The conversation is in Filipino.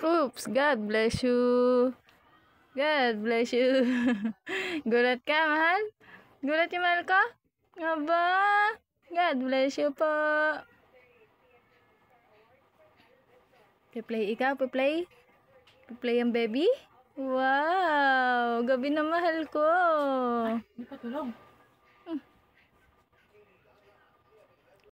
Oops, God bless you. God bless you. Gulat ka, mahal? Gulat yung mahal ko? Aba, God bless you po. Play ikaw, play. Play ang baby. Wow, gabi na mahal ko. Hindi pa tulog.